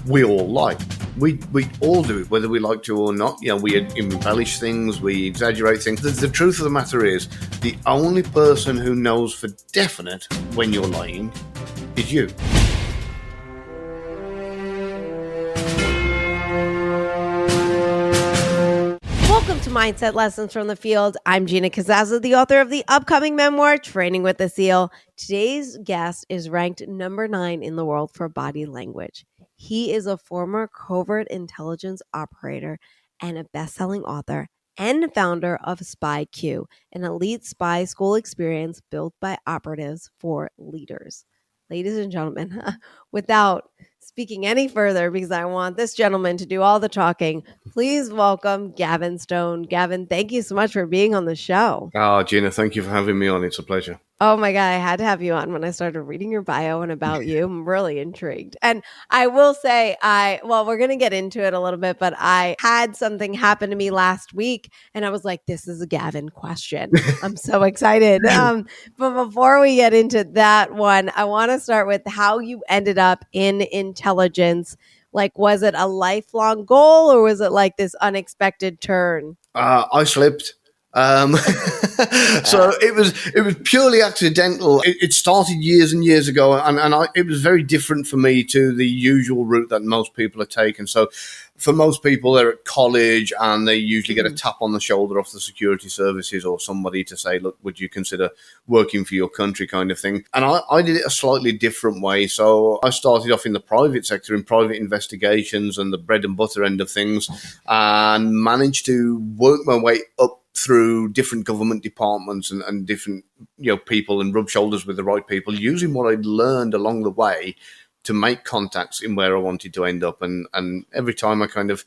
we all lie. We all do it, whether we like to or not. We embellish things, we exaggerate things. The truth of the matter is, the only person who knows for definite when you're lying is you. Welcome to Mindset Lessons from the Field. I'm Gina Cazazza, the author of the upcoming memoir, Training with the SEAL. Today's guest is ranked number 9 in the world for body language. He is a former covert intelligence operator and a best-selling author and founder of SpyQ, an elite spy school experience built by operatives for leaders. Ladies and gentlemen, without speaking any further, because I want this gentleman to do all the talking, please welcome Gavin Stone. Gavin, thank you so much for being on the show. Oh, Gina, thank you for having me on. It's a pleasure. Oh my God, I had to have you on when I started reading your bio and about you. I'm really intrigued. And I will say, we're going to get into it a little bit, but I had something happen to me last week and I was like, this is a Gavin question. I'm so excited. But before we get into that one, I want to start with how you ended up in intelligence. Like, was it a lifelong goal or was it like this unexpected turn? I slipped. So it was purely accidental. It started years and years ago, and it was very different for me to the usual route that most people are taking. So for most people, they're at college and they usually get a tap on the shoulder off the security services or somebody to say, look, would you consider working for your country, kind of thing. And I did it a slightly different way. So I started off in the private sector, in private investigations and the bread and butter end of things, and managed to work my way up through different government departments and different people, and rub shoulders with the right people, using what I'd learned along the way to make contacts in where I wanted to end up. And every time I kind of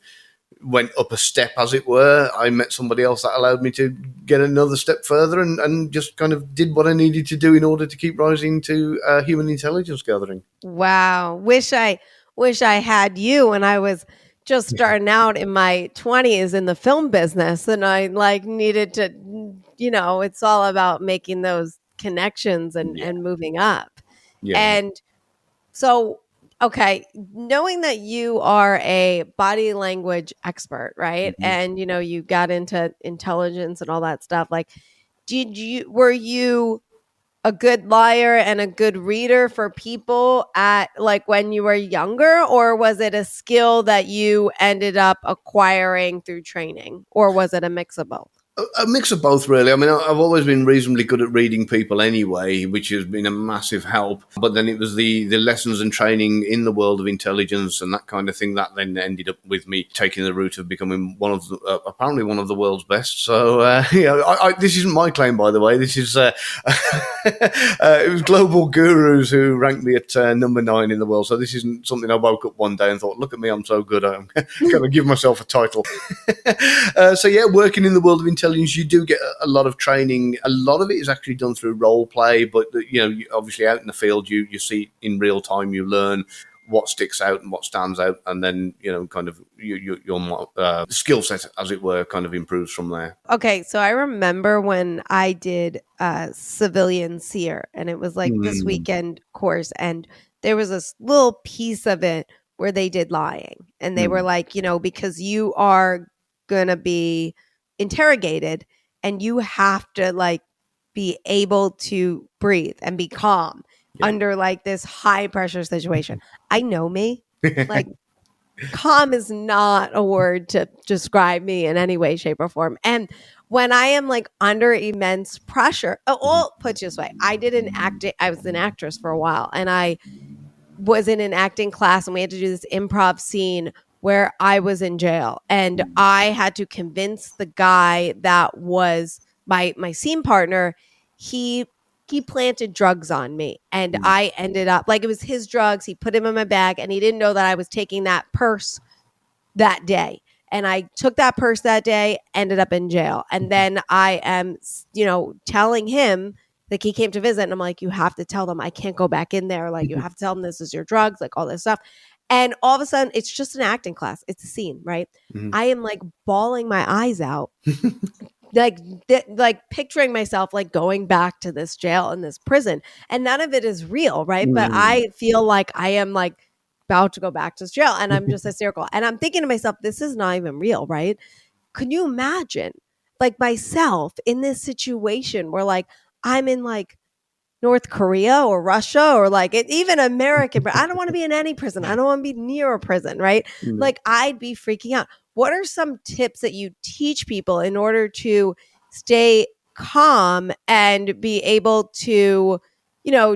went up a step, as it were, I met somebody else that allowed me to get another step further, and just kind of did what I needed to do in order to keep rising to human intelligence gathering. Wow. Wish I had you when I was just starting out in my 20s in the film business, and I needed to, it's all about making those connections and moving up. Yeah. And so, okay, knowing that you are a body language expert, right? Mm-hmm. And, you got into intelligence and all that stuff. Like, were you a good liar and a good reader for people at when you were younger, or was it a skill that you ended up acquiring through training, or was it a mix of both? A mix of both, really. I mean, I've always been reasonably good at reading people anyway, which has been a massive help. But then it was the lessons and training in the world of intelligence and that kind of thing that then ended up with me taking the route of becoming apparently one of the world's best. So, this isn't my claim, by the way. This is it was Global Gurus who ranked me at number 9 in the world. So this isn't something I woke up one day and thought, look at me, I'm so good. I'm going to give myself a title. Working in the world of intelligence, you do get a lot of training. A lot of it is actually done through role play, but obviously out in the field, you see in real time, you learn what sticks out and what stands out, and then kind of your skill set, as it were, kind of improves from there. Okay, so I remember when I did civilian SEER, and it was this weekend course, and there was this little piece of it where they did lying, and they were because you are gonna be interrogated and you have to be able to breathe and be calm under this high pressure situation. I know me. Calm is not a word to describe me in any way, shape, or form. And when I am under immense pressure, put it this way, I was an actress for a while, and I was in an acting class, and we had to do this improv scene where I was in jail, and I had to convince the guy that was my scene partner. He planted drugs on me, and I ended up it was his drugs. He put him in my bag, and he didn't know that I was taking that purse that day. And I took that purse that day, ended up in jail. And then I am, telling him, he came to visit, and I'm like, you have to tell them I can't go back in there. You have to tell them this is your drugs, all this stuff. And all of a sudden, it's just an acting class. It's a scene, right? Mm-hmm. I am bawling my eyes out, picturing myself going back to this jail and this prison. And none of it is real, right? Mm. But I feel like I am about to go back to jail. And I'm just hysterical. And I'm thinking to myself, this is not even real, right? Can you imagine like myself in this situation where like I'm in like North Korea or Russia or like even American, but I don't want to be in any prison. I don't want to be near a prison, right? Like I'd be freaking out. What are some tips that you teach people in order to stay calm and be able to,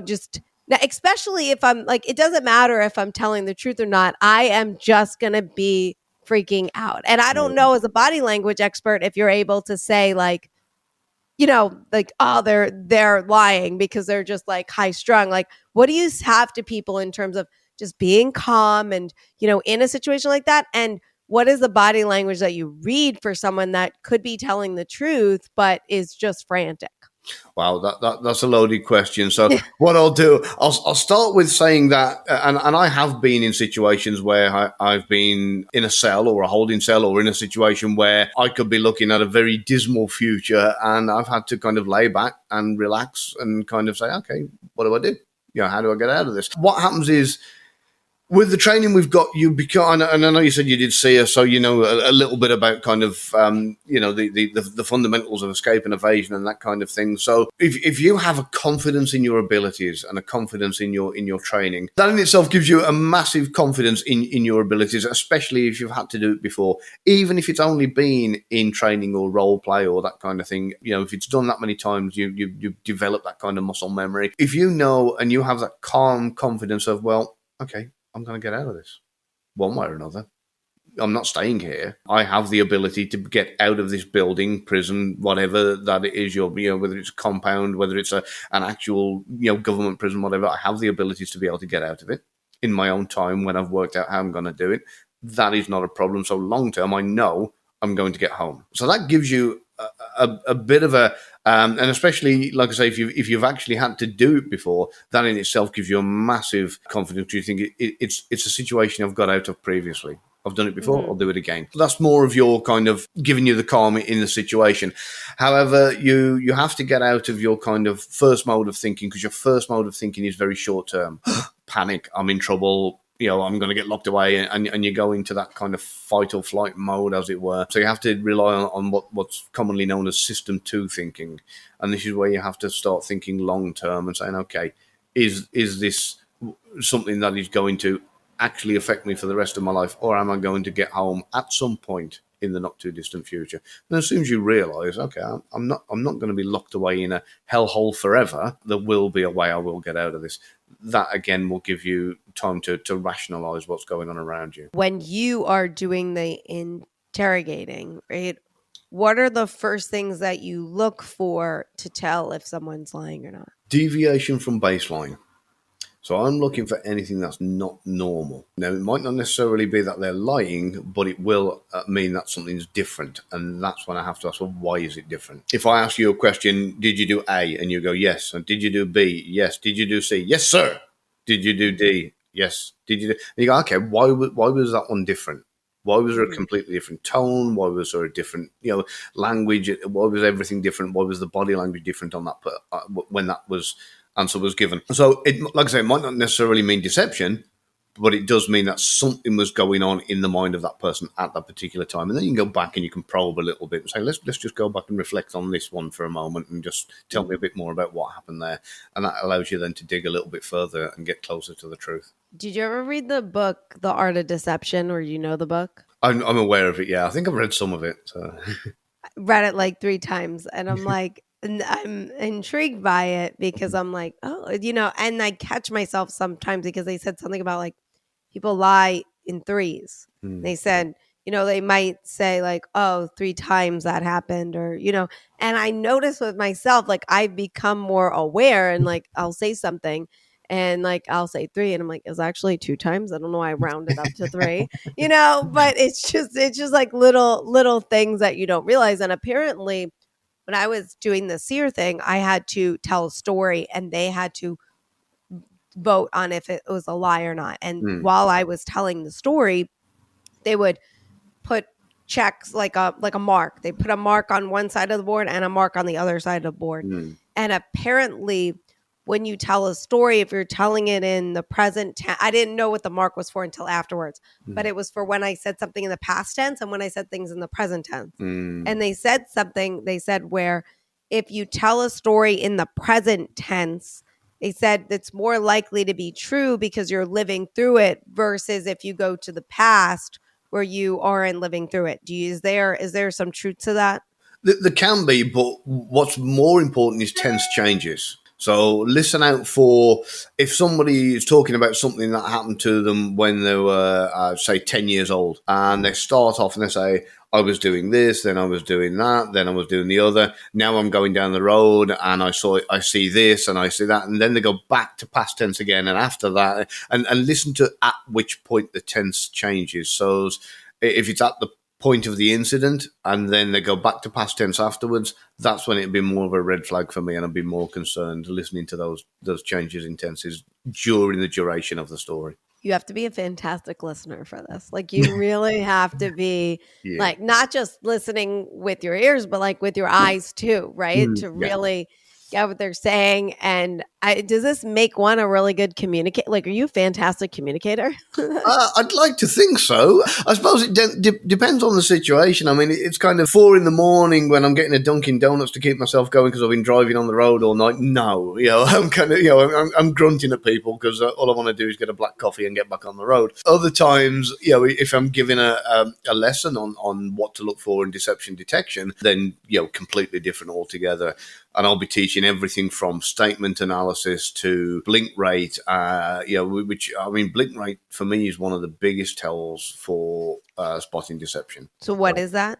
just especially if I'm like, it doesn't matter if I'm telling the truth or not. I am just going to be freaking out. And I don't know as a body language expert if you're able to say like, like, oh, they're lying because they're just like high strung. Like, what do you have to people in terms of just being calm and, in a situation like that? And what is the body language that you read for someone that could be telling the truth, but is just frantic? Wow, that's a loaded question. So what I'll do, I'll start with saying that, and I have been in situations where I've been in a cell or a holding cell or in a situation where I could be looking at a very dismal future, and I've had to kind of lay back and relax and kind of say, okay, what do I do? How do I get out of this? What happens is, with the training we've got, you become, and I know you said you did see us, so you know a little bit about kind of, the fundamentals of escape and evasion and that kind of thing. So if you have a confidence in your abilities and a confidence in your training, that in itself gives you a massive confidence in your abilities, especially if you've had to do it before, even if it's only been in training or role play or that kind of thing. If it's done that many times, you develop that kind of muscle memory. If you know and you have that calm confidence of, well, okay, I'm going to get out of this one way or another. I'm not staying here. I have the ability to get out of this building, prison, whatever that it is, whether it's a compound, whether it's an actual, government prison, whatever. I have the abilities to be able to get out of it in my own time when I've worked out how I'm going to do it. That is not a problem. So long term, I know I'm going to get home. So that gives you a bit of a, and especially, like I say, if you've actually had to do it before, that in itself gives you a massive confidence. You think it's a situation I've got out of previously. I've done it before, I'll do it again. That's more of your kind of giving you the calm in the situation. However, you have to get out of your kind of first mode of thinking, because your first mode of thinking is very short term. Panic, I'm in trouble, I'm going to get locked away, and you go into that kind of fight or flight mode, as it were. So you have to rely on what's commonly known as system 2 thinking. And this is where you have to start thinking long term and saying, okay, is this something that is going to actually affect me for the rest of my life, or am I going to get home at some point in the not too distant future? And as soon as you realize, okay, I'm not going to be locked away in a hellhole forever, there will be a way I will get out of this. That again will give you time to rationalize what's going on around you. When you are doing the interrogating, right, what are the first things that you look for to tell if someone's lying or not? Deviation from baseline. So I'm looking for anything that's not normal. Now, it might not necessarily be that they're lying, but it will mean that something's different. And that's when I have to ask, well, why is it different? If I ask you a question, did you do A? And you go, yes. And did you do B? Yes. Did you do C? Yes, sir. Did you do D? Yes. Did you do? And you go, okay, why was that one different? Why was there a completely different tone? Why was there a different, language? Why was everything different? Why was the body language different on that when that answer was given? So, like I say, it might not necessarily mean deception, but it does mean that something was going on in the mind of that person at that particular time. And then you can go back and you can probe a little bit and say, let's just go back and reflect on this one for a moment and just tell me a bit more about what happened there. And that allows you then to dig a little bit further and get closer to the truth. Did you ever read the book, The Art of Deception, or the book? I'm aware of it, yeah. I think I've read some of it. So. I read it like 3 times, and I'm like, and I'm intrigued by it because I'm like, oh, and I catch myself sometimes because they said something about like people lie in threes. They said, they might say like, oh, 3 times that happened, or, and I notice with myself, like I've become more aware, and like I'll say something and like I'll say 3 and I'm like, it's actually 2 times. I don't know why I rounded up to 3, but it's just like little things that you don't realize. And apparently when I was doing the seer thing, I had to tell a story and they had to vote on if it was a lie or not. And while I was telling the story, they would put checks like a mark. They put a mark on one side of the board and a mark on the other side of the board. And apparently when you tell a story, if you're telling it in the present tense, I didn't know what the mark was for until afterwards, but it was for when I said something in the past tense and when I said things in the present tense. And they said where if you tell a story in the present tense, they said it's more likely to be true because you're living through it versus if you go to the past where you aren't living through it. Is there some truth to that? There can be, but what's more important is tense changes. So listen out for if somebody is talking about something that happened to them when they were, say, 10 years old, and they start off and they say, I was doing this, then I was doing that, then I was doing the other. Now I'm going down the road and I see this and I see that. And then they go back to past tense again. And after that, and listen to at which point the tense changes. So if it's at the point of the incident and then they go back to past tense afterwards, that's when it'd be more of a red flag for me, and I'd be more concerned listening to those changes in tenses during the duration of the story. You have to be a fantastic listener for this. Like, you really have to be like not just listening with your ears, but like with your eyes too, right? To really get what they're saying. And does this make one a really good communicator? Like, are you a fantastic communicator? I'd like to think so. I suppose it depends on the situation. I mean, it's kind of 4 a.m. when I'm getting a Dunkin' Donuts to keep myself going because I've been driving on the road all night. No, I'm kind of, I'm grunting at people because all I want to do is get a black coffee and get back on the road. Other times, if I'm giving a lesson on what to look for in deception detection, then, completely different altogether. And I'll be teaching everything from statement analysis to blink rate, blink rate for me is one of the biggest tells for spotting deception. So what is that?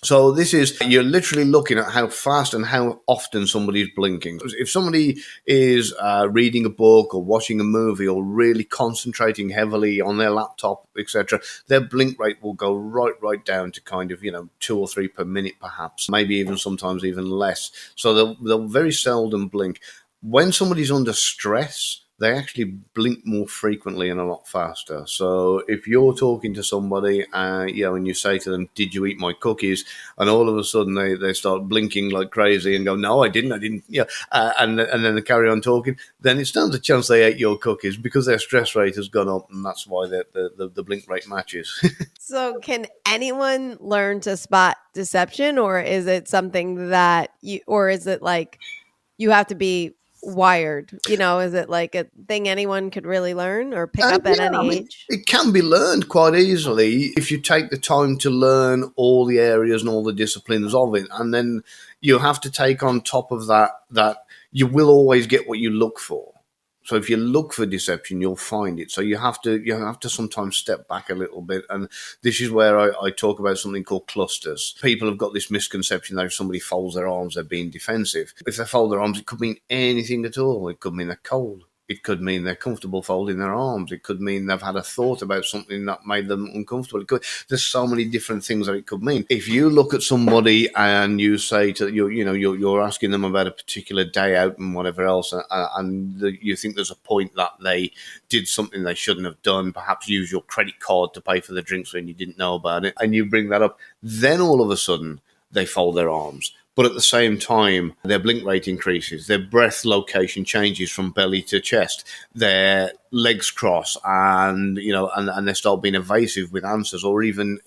So this is, you're literally looking at how fast and how often somebody's blinking. If somebody is reading a book or watching a movie or really concentrating heavily on their laptop, etc., their blink rate will go right down to kind of, 2 or 3 per minute, perhaps, maybe even sometimes even less. So they'll very seldom blink. When somebody's under stress, they actually blink more frequently and a lot faster. So if you're talking to somebody, and you say to them, "Did you eat my cookies?" and all of a sudden they start blinking like crazy and go, "No, I didn't," and then they carry on talking, then it stands a chance they ate your cookies because their stress rate has gone up, and that's why the blink rate matches. So can anyone learn to spot deception, or is it something that is it like you have to be wired? Is it like a thing anyone could really learn or pick up at any age? It can be learned quite easily if you take the time to learn all the areas and all the disciplines of it. And then you have to take on top of that you will always get what you look for. So if you look for deception, you'll find it. So you have to sometimes step back a little bit. And this is where I talk about something called clusters. People have got this misconception that if somebody folds their arms, they're being defensive. If they fold their arms, it could mean anything at all. It could mean they're cold. It could mean they're comfortable folding their arms. It could mean they've had a thought about something that made them uncomfortable. There's so many different things that it could mean. If you look at somebody and you say to you're asking them about a particular day out and whatever else, and you think there's a point that they did something they shouldn't have done, perhaps use your credit card to pay for the drinks when you didn't know about it, and you bring that up, then all of a sudden they fold their arms. But at the same time, their blink rate increases, their breath location changes from belly to chest, their legs cross, and they start being evasive with answers, or even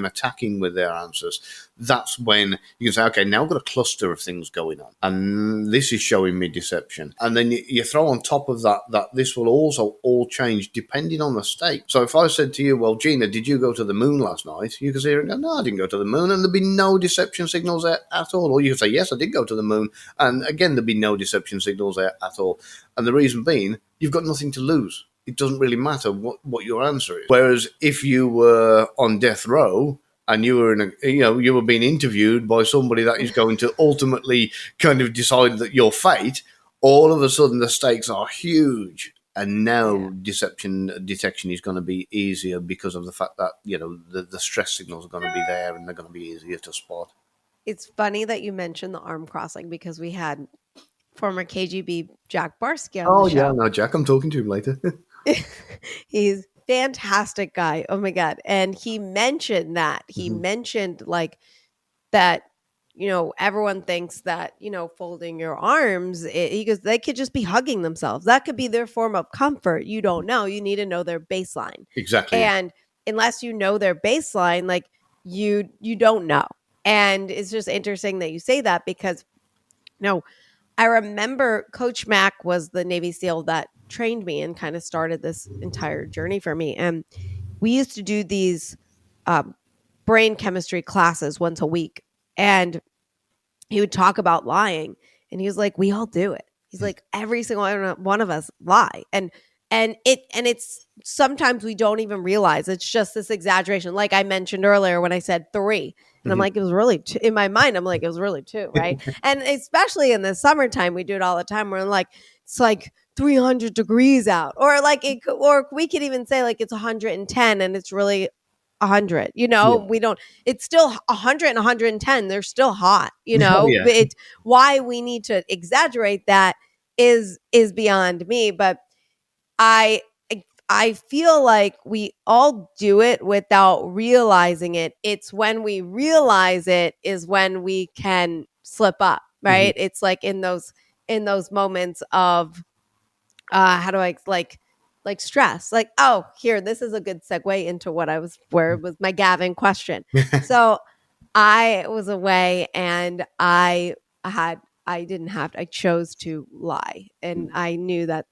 attacking with their answers. That's when you can say, okay, now I've got a cluster of things going on, and this is showing me deception. And then you throw on top of that this will also all change depending on the state. So if I said to you, well, Gina, did you go to the moon last night? You could say, no, I didn't go to the moon, and there'd be no deception signals there at all. Or you could say, yes, I did go to the moon, and again, there'd be no deception signals there at all. And the reason being, you've got nothing to lose. It doesn't really matter what your answer is. Whereas if you were on death row and you were you were being interviewed by somebody that is going to ultimately kind of decide that your fate, all of a sudden the stakes are huge. And now deception detection is going to be easier because of the fact that, the stress signals are going to be there and they're going to be easier to spot. It's funny that you mentioned the arm crossing because we had former KGB Jack Barsky on the show. Yeah, no, Jack, I'm talking to him later. He's fantastic guy. Oh my God. And he mentioned that. He mentioned like that, everyone thinks that, folding your arms, he goes, they could just be hugging themselves. That could be their form of comfort. You don't know. You need to know their baseline. Exactly. And unless you know their baseline, like you don't know. And it's just interesting that you say that because I remember Coach Mack was the Navy SEAL that trained me and kind of started this entire journey for me. And we used to do these brain chemistry classes once a week. And he would talk about lying. And he was like, we all do it. He's like, every single one of us lie. And it's sometimes we don't even realize it's just this exaggeration. Like I mentioned earlier when I said 3, and I'm like, it was really 2. In my mind, I'm like, it was really 2, right? And especially in the summertime, we do it all the time. We're like, it's like 300 degrees out, or like or we could even say like it's 110 and it's really 100. We don't. It's still 100 and 110. They're still hot. Oh, yeah. It's why we need to exaggerate that is beyond me. But I feel like we all do it without realizing it. It's when we realize it is when we can slip up, right? It's like in those moments of how do I like stress, like, oh, here, this is a good segue into where was my Gavin question. So I was away and I chose to lie. And I knew that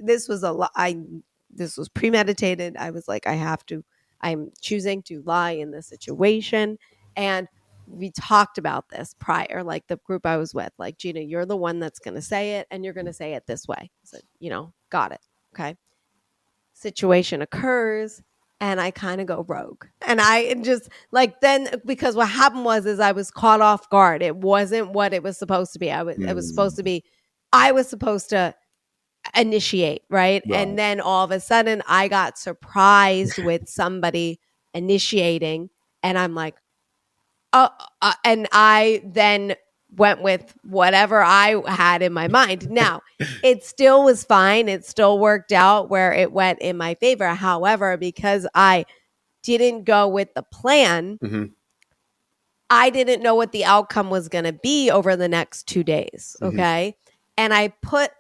this was premeditated. I was like, I'm choosing to lie in this situation. And we talked about this prior, like the group I was with, like, Gina, you're the one that's going to say it and you're going to say it this way. I said, got it. Okay. Situation occurs and I kind of go rogue. And I just like, then, because what happened was I was caught off guard. It wasn't what it was supposed to be. I was supposed to initiate, right? And then all of a sudden I got surprised with somebody initiating, and I'm like, and I then went with whatever I had in my mind. Now, it still was fine. It still worked out where it went in my favor. However, because I didn't go with the plan, I didn't know what the outcome was going to be over the next 2 days. Okay. And I put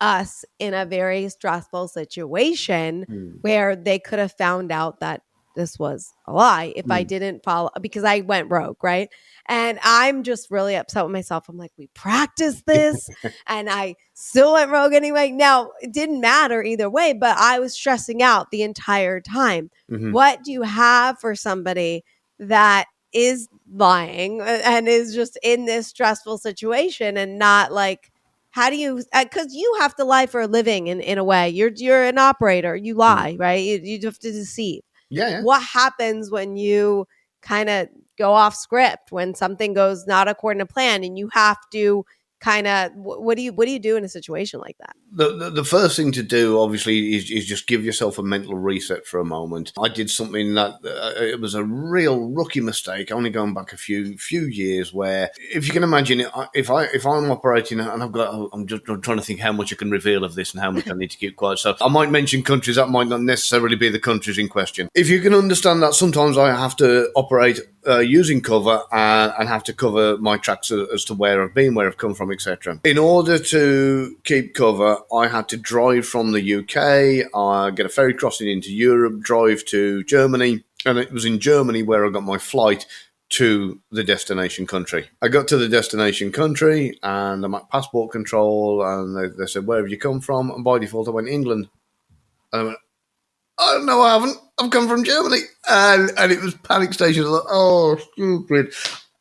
us in a very stressful situation where they could have found out that this was a lie if I didn't follow, because I went rogue, right? And I'm just really upset with myself. I'm like, we practiced this and I still went rogue anyway. Now, it didn't matter either way, but I was stressing out the entire time. What do you have for somebody that is lying and is just in this stressful situation and not like, how do you, because you have to lie for a living in a way. You're an operator. You lie, right? You have to deceive. Yeah. What happens when you kind of go off script, when something goes not according to plan and you have to kind of, what do you do in a situation like that? The first thing to do, obviously, is just give yourself a mental reset for a moment. I did something that it was a real rookie mistake, only going back a few years, where, if you can imagine it, if I'm operating and I'm trying to think how much I can reveal of this and how much I need to keep quiet. So I might mention countries that might not necessarily be the countries in question. If you can understand that sometimes I have to operate using cover and have to cover my tracks as to where I've been, where I've come from, etc. In order to keep cover, I had to drive from the UK, get a ferry crossing into Europe, drive to Germany, and it was in Germany where I got my flight to the destination country. I got to the destination country and I'm at passport control, and they said, where have you come from? And by default I went, England. And I went, oh, no, I haven't. I've come from Germany. And it was panic station. I was like, oh, stupid.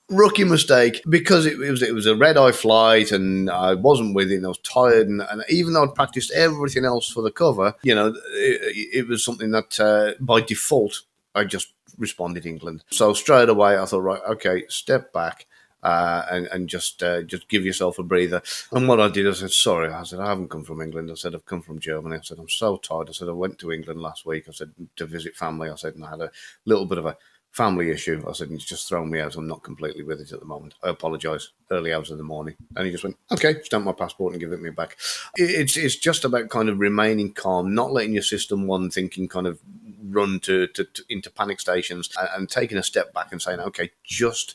Rookie mistake, because it was a red-eye flight and I wasn't with it and I was tired. And even though I'd practiced everything else for the cover, it was something that by default, I just responded England. So straight away, I thought, right, okay, step back. And just give yourself a breather. And what I did, I said, sorry. I said, I haven't come from England. I said, I've come from Germany. I said, I'm so tired. I said, I went to England last week. I said, to visit family. I said, and I had a little bit of a family issue. I said, it's just thrown me out. I'm not completely with it at the moment. I apologise. Early hours of the morning. And he just went, okay, stamp my passport and give it me back. It's just about kind of remaining calm, not letting your system one thinking kind of run into panic stations, and taking a step back and saying, okay, just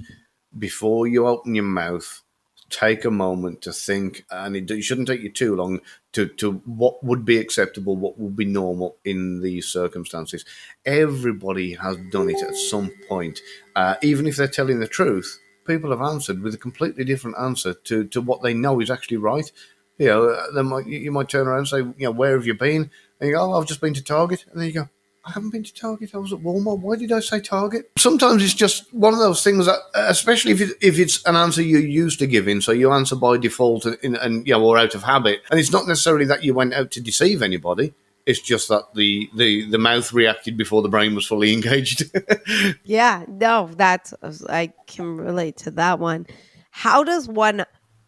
before you open your mouth, take a moment to think, and it shouldn't take you too long to what would be acceptable, what would be normal in these circumstances. Everybody has done it at some point. Even if they're telling the truth, people have answered with a completely different answer to what they know is actually right. You might turn around and say, where have you been? And you go, oh, I've just been to Target. And then you go, I haven't been to Target. I was at Walmart. Why did I say Target? Sometimes it's just one of those things that, especially if it's an answer you're used to giving, so you answer by default and or out of habit, and it's not necessarily that you went out to deceive anybody. It's just that the mouth reacted before the brain was fully engaged. Yeah, no, I can relate to that one. How does one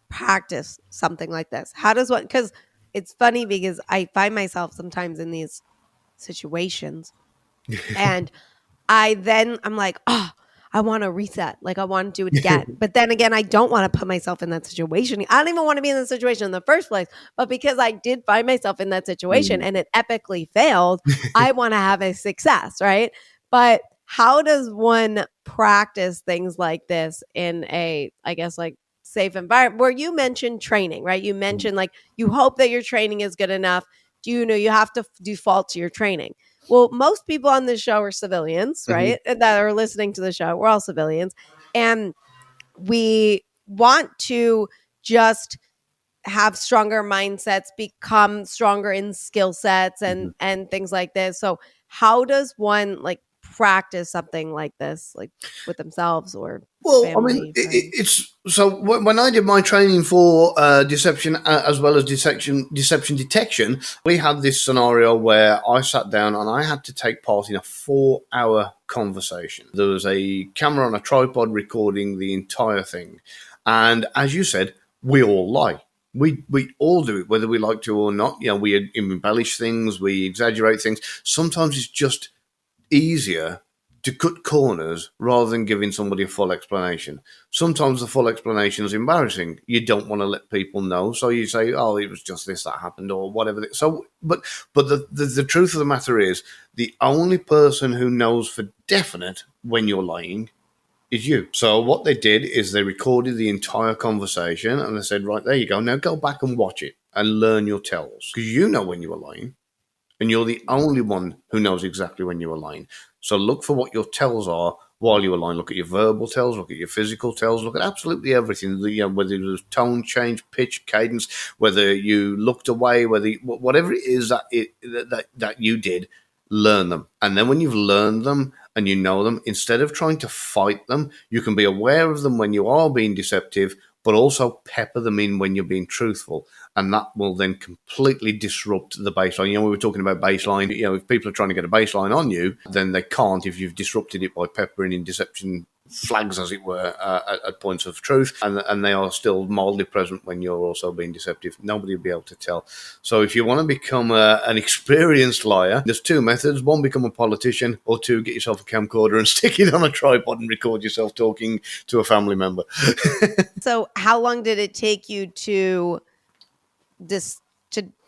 practice something like this? How does one, because it's funny because I find myself sometimes in these situations and I'm like, oh, I want to reset. Like, I want to do it again. But then again, I don't want to put myself in that situation. I don't even want to be in the situation in the first place. But because I did find myself in that situation and it epically failed, I want to have a success, right? But how does one practice things like this in a, I guess, like safe environment where you mentioned training, right? You mentioned like you hope that your training is good enough. Do you know you have to default to your training? Well, most people on this show are civilians, right? That are listening to the show. We're all civilians. And we want to just have stronger mindsets, become stronger in skill sets and things like this. So how does one like practice something like this, like with themselves or Well, I mean, family, friends? it's so when I did my training for deception as well as deception detection, we had this scenario where I sat down and I had to take part in a 4-hour conversation. There was a camera on a tripod recording the entire thing, and as you said, we all lie. We all do it, whether we like to or not. We embellish things, we exaggerate things. Sometimes it's just easier to cut corners rather than giving somebody a full explanation. Sometimes the full explanation is embarrassing. You don't want to let people know, so you say, "Oh, it was just this that happened," or whatever. So, but the truth of the matter is, the only person who knows for definite when you're lying is you. So what they did is they recorded the entire conversation and they said, "Right, there you go. Now go back and watch it and learn your tells, because you know when you were lying." And you're the only one who knows exactly when you were lying. So look for what your tells are while you were lying. Look at your verbal tells, look at your physical tells, look at absolutely everything. Whether it was tone change, pitch, cadence, whether you looked away, whatever it is that you did, learn them. And then when you've learned them and you know them, instead of trying to fight them, you can be aware of them when you are being deceptive, but also pepper them in when you're being truthful. And that will then completely disrupt the baseline. We were talking about baseline. If people are trying to get a baseline on you, then they can't if you've disrupted it by peppering in deception flags, as it were, at points of truth, and they are still mildly present when you're also being deceptive. Nobody will be able to tell. So if you want to become an experienced liar, there's 2 methods. 1, become a politician, or 2, get yourself a camcorder and stick it on a tripod and record yourself talking to a family member. So how long did it take you to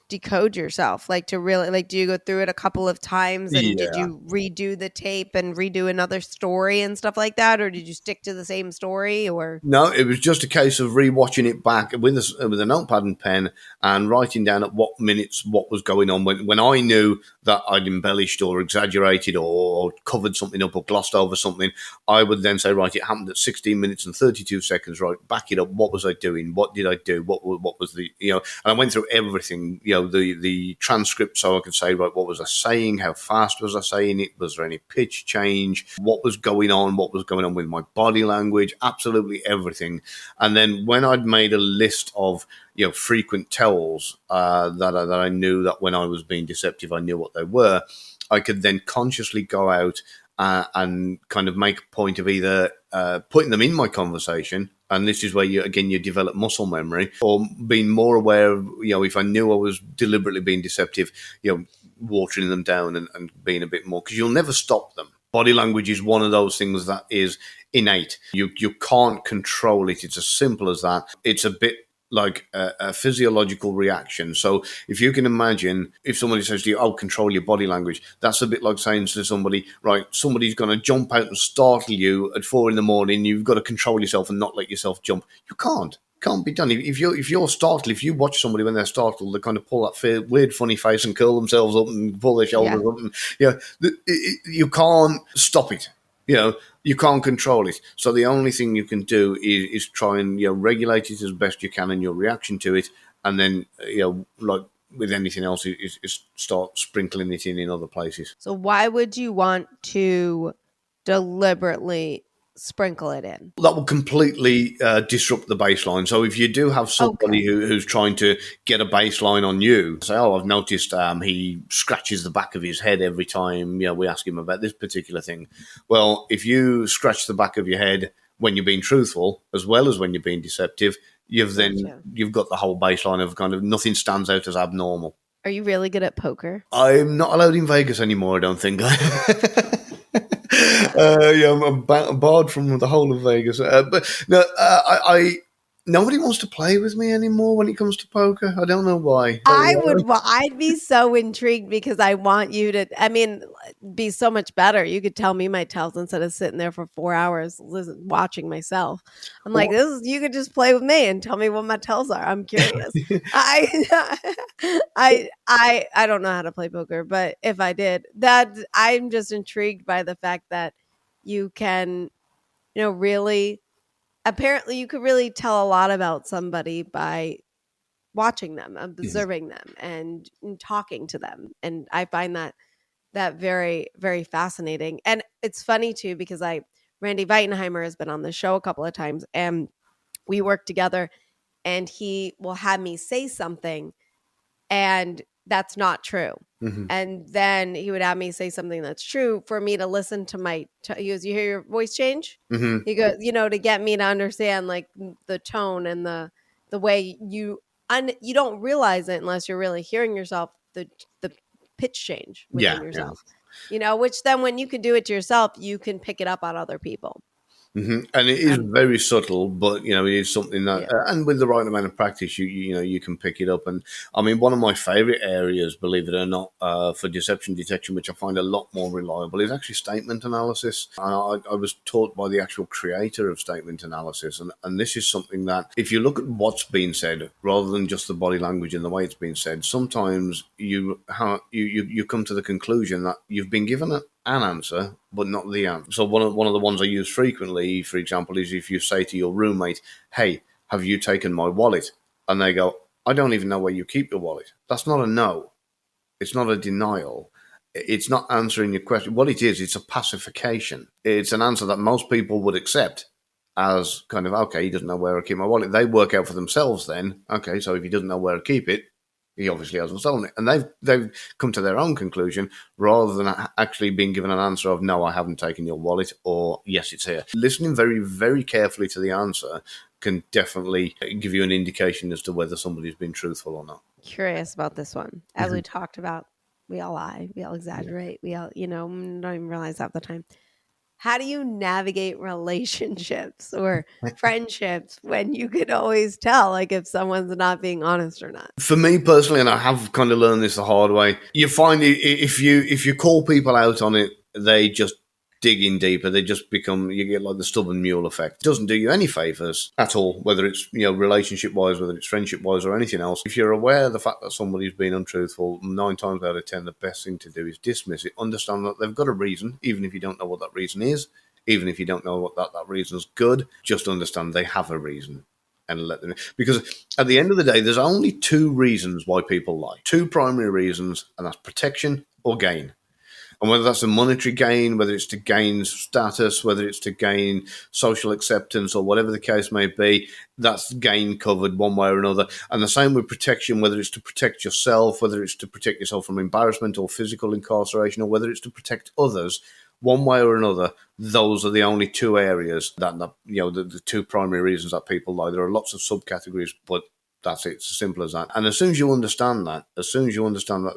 decode yourself, like to really, like, do you go through it a couple of times and did Yeah. you redo the tape and redo another story and stuff like that, or did you stick to the same story? Or No, it was just a case of rewatching it back with a notepad and pen and writing down at what minutes what was going on. When I knew that I'd embellished or exaggerated or covered something up or glossed over something, I would then say, right, it happened at 16 minutes and 32 seconds. Right, back it up. What was I doing? What did I do? What was the And I went through everything. The transcript, so I could say, right, what was I saying? How fast was I saying it? Was there any pitch change? What was going on? What was going on with my body language? Absolutely everything. And then when I'd made a list of frequent tells that I knew that when I was being deceptive, I knew what they were, I could then consciously go out and kind of make a point of either putting them in my conversation. And this is where you develop muscle memory, or being more aware of, if I knew I was deliberately being deceptive, watering them down and being a bit more, because you'll never stop them. Body language is one of those things that is innate. You can't control it. It's as simple as that. It's a bit like a physiological reaction. So if you can imagine, if somebody says to you, "Oh, control your body language," that's a bit like saying to somebody, right, somebody's going to jump out and startle you at 4 a.m. You've got to control yourself and not let yourself jump. You can't be done. If you're startled, if you watch somebody when they're startled, they kind of pull that weird funny face and curl themselves up and pull their shoulders up, and you can't stop it. You can't control it. So the only thing you can do is try and regulate it as best you can in your reaction to it, and then like with anything else, is start sprinkling it in other places. So why would you want to deliberately sprinkle it in? That will completely disrupt the baseline. So if you do have somebody who's trying to get a baseline on you, say, "Oh, I've noticed he scratches the back of his head every time we ask him about this particular thing." Well, if you scratch the back of your head when you're being truthful as well as when you're being deceptive, you've got the whole baseline of kind of nothing stands out as abnormal. Are you really good at poker? I'm not allowed in Vegas anymore, I don't think. I'm barred from the whole of Vegas. But no, nobody wants to play with me anymore when it comes to poker. I don't know why. I'd be so intrigued because I want you to, be so much better. You could tell me my tells instead of sitting there for 4 hours watching myself. I'm like, you could just play with me and tell me what my tells are. I'm curious. I don't know how to play poker, but if I did, I'm just intrigued by the fact that you can, really, apparently you could really tell a lot about somebody by watching them, observing them, and talking to them. And I find that very, very fascinating. And it's funny too, because Randy Weitenheimer has been on the show a couple of times, and we work together, and he will have me say something and that's not true. Mm-hmm. And then he would have me say something that's true for me to listen to he goes, "You hear your voice change?" Mm-hmm. He goes, to get me to understand like the tone and the way you don't realize it unless you're really hearing yourself, the pitch change within yourself. Which then when you can do it to yourself, you can pick it up on other people. Mm-hmm. And it is very subtle, but it is something that, and with the right amount of practice, you can pick it up. And I mean, one of my favorite areas, believe it or not, for deception detection, which I find a lot more reliable, is actually statement analysis. I was taught by the actual creator of statement analysis, and this is something that, if you look at what's being said rather than just the body language and the way it's being said, sometimes you come to the conclusion that you've been given an answer, but not the answer. So one of the ones I use frequently, for example, is if you say to your roommate, "Hey, have you taken my wallet?" And they go, "I don't even know where you keep your wallet." That's not a no. It's not a denial. It's not answering your question. What it is, it's a pacification. It's an answer that most people would accept as kind of, okay, he doesn't know where I keep my wallet. They work out for themselves then, okay, so if he doesn't know where to keep it, he obviously hasn't stolen it. And they've come to their own conclusion rather than actually being given an answer of, "No, I haven't taken your wallet," or "Yes, it's here." Listening very, very carefully to the answer can definitely give you an indication as to whether somebody's been truthful or not. Curious about this one. As we talked about, we all lie, we all exaggerate, we all, don't even realize half the time. How do you navigate relationships or friendships when you could always tell, like, if someone's not being honest or not? For me personally, and I have kind of learned this the hard way, you find if you call people out on it, they just dig in deeper. They just become, you get like the stubborn mule effect. It doesn't do you any favors at all, whether it's relationship wise, whether it's friendship wise, or anything else. If you're aware of the fact that somebody's been untruthful, 9 times out of 10, the best thing to do is dismiss it. Understand that they've got a reason, even if you don't know what that reason is, even if you don't know what that reason's good. Just understand they have a reason. And let them, because at the end of the day, there's only 2 reasons why people lie. 2 primary reasons, and that's protection or gain. And whether that's a monetary gain, whether it's to gain status, whether it's to gain social acceptance, or whatever the case may be, that's gain covered one way or another. And the same with protection, whether it's to protect yourself, whether it's to protect yourself from embarrassment or physical incarceration, or whether it's to protect others, one way or another, those are the only 2 areas that the 2 primary reasons that people lie. There are lots of subcategories, but that's it. It's as simple as that. And as soon as you understand that,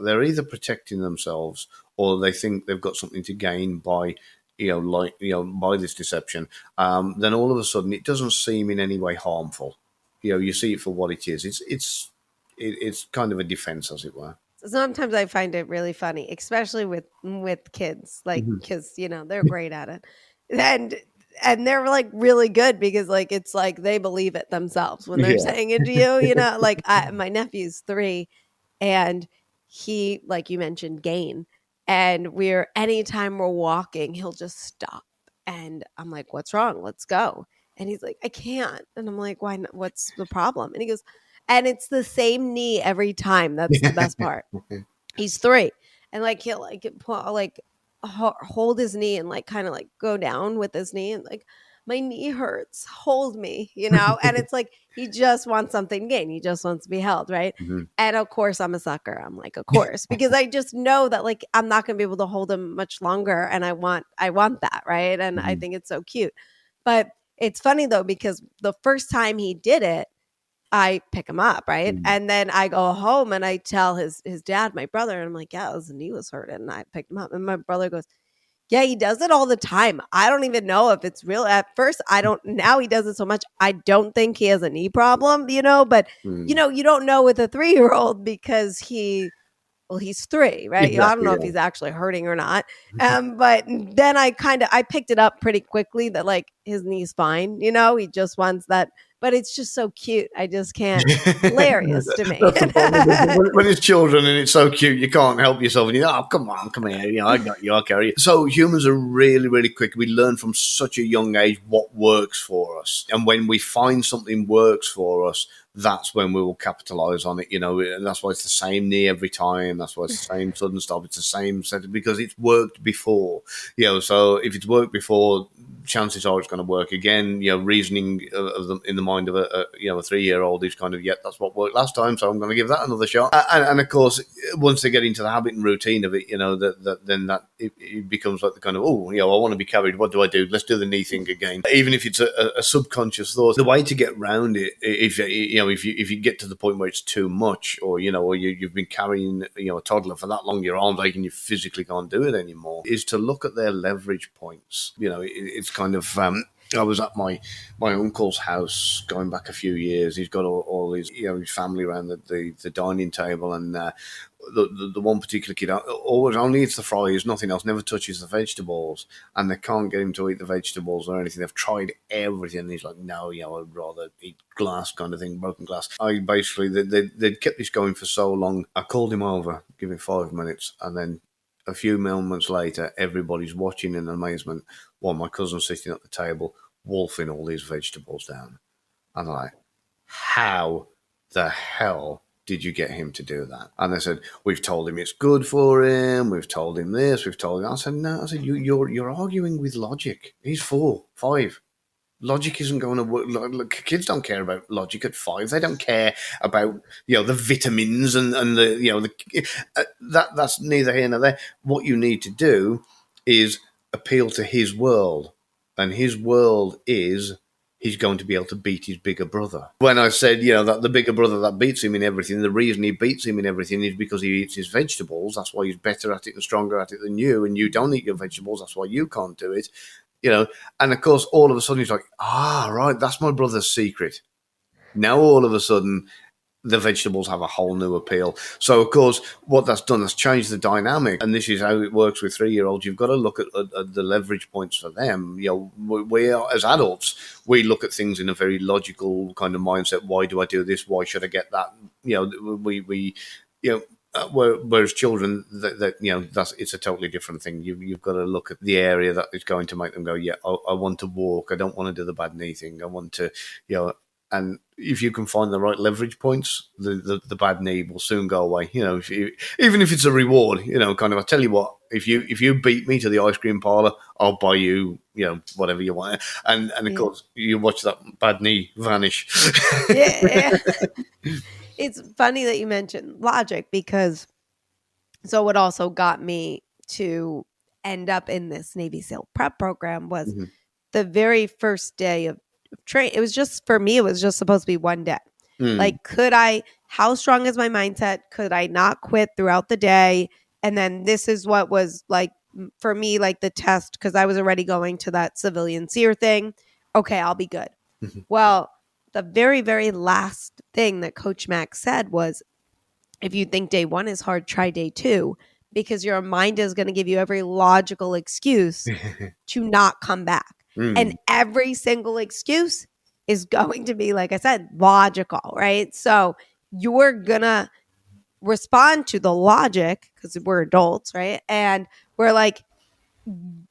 they're either protecting themselves or they think they've got something to gain by, by this deception, then all of a sudden it doesn't seem in any way harmful. you see it for what it is. It's kind of a defense, as it were. Sometimes I find it really funny, especially with kids, like, Mhm. because they're great at it, and they're like really good because like it's like they believe it themselves when they're Yeah. saying it to you. Like my nephew's 3, and he, like you mentioned, gain, and anytime we're walking, he'll just stop, and I'm like, "What's wrong? Let's go." And he's like, "I can't," and I'm like, "Why? What's the problem?" And he goes, and it's the same knee every time. That's the best part. He's 3, and like he'll hold his knee and like kind of like go down with his knee and like, my knee hurts. Hold me, And it's like he just wants something gained. He just wants to be held, right? Mhm. And of course, I'm a sucker. I'm like, of course, because I just know that like I'm not gonna be able to hold him much longer, and I want that, right? And I Mhm. think it's so cute. But it's funny though because the first time he did it, I pick him up, right? Mhm. And then I go home and I tell his dad, my brother, and I'm like, "Yeah, his knee was hurt," and I picked him up. And my brother goes, "Yeah, he does it all the time. I don't even know if it's real. At first, I don't. Now he does it so much. I don't think he has a knee problem, But Mhm. you don't know with a 3-year-old because he's 3, right? I don't Exactly. know if he's actually hurting or not. But then I picked it up pretty quickly that like his knee's fine. He just wants that. But it's just so cute. I just can't. Hilarious to me. That's the problem. When it's children and it's so cute, you can't help yourself. And oh, come on, come here. I got you. I'll carry you. So humans are really, really quick. We learn from such a young age what works for us. And when we find something works for us, that's when we will capitalize on it, and that's why it's the same knee every time. That's why it's the same sudden stop. It's the same set because it's worked before, so if it's worked before, chances are it's going to work again. Reasoning of them in the mind of a 3-year-old is kind of, that's what worked last time, so I'm going to give that another shot. And of course, once they get into the habit and routine of it, then it becomes like the kind of, I want to be carried. What do I do? Let's do the knee thing again. Even if it's a subconscious thought, the way to get around it, if you get to the point where it's too much, or you've been carrying a toddler for that long, your arms ache and you physically can't do it anymore, is to look at their leverage points. It's kind of I was at my uncle's house going back a few years. He's got all his his family around the dining table, and the one particular kid always only eats the fries, nothing else, never touches the vegetables, and they can't get him to eat the vegetables or anything. They've tried everything, and he's like, no, I'd rather eat glass, kind of thing, broken glass. I basically they'd kept this going for so long. I called him over, give him 5 minutes, and then a few moments later, everybody's watching in amazement while my cousin's sitting at the table, wolfing all these vegetables down. And I'm like, how the hell did you get him to do that? And they said, we've told him it's good for him. We've told him this. We've told him. I said, no. I said, you're arguing with logic. He's 4, 5. Logic isn't going to work. Look, kids don't care about logic at 5. They don't care about the vitamins and that's neither here nor there. What you need to do is appeal to his world, and his world is he's going to be able to beat his bigger brother. When I said that the bigger brother that beats him in everything, the reason he beats him in everything is because he eats his vegetables. That's why he's better at it and stronger at it than you, and you don't eat your vegetables. That's why you can't do it. And of course, all of a sudden he's like, right, that's my brother's secret. Now, all of a sudden, the vegetables have a whole new appeal. So, of course, what that's done has changed the dynamic. And this is how it works with 3-year-olds. You've got to look at the leverage points for them. We are, as adults, we look at things in a very logical kind of mindset. Why do I do this? Why should I get that? Whereas children, that's it's a totally different thing. You've got to look at the area that is going to make them go, I want to walk. I don't want to do the bad knee thing. I want to, and if you can find the right leverage points, the bad knee will soon go away. Even if it's a reward, kind of, I tell you what, if you beat me to the ice cream parlor, I'll buy you, whatever you want. And of course, you watch that bad knee vanish. Yeah. It's funny that you mentioned logic because what also got me to end up in this Navy SEAL prep program was Mm-hmm. the very first day of train. It was just, for me, it was just supposed to be one day. Like, how strong is my mindset? Could I not quit throughout the day? And then this is what was like, for me, like the test, because I was already going to that civilian seer thing. Okay, I'll be good. Mm-hmm. Well, the very, very last thing that Coach Max said was, if you think day one is hard, try day two, because your mind is going to give you every logical excuse to not come back. And every single excuse is going to be, like I said, logical, right? So you're going to respond to the logic because we're adults, right? And we're like,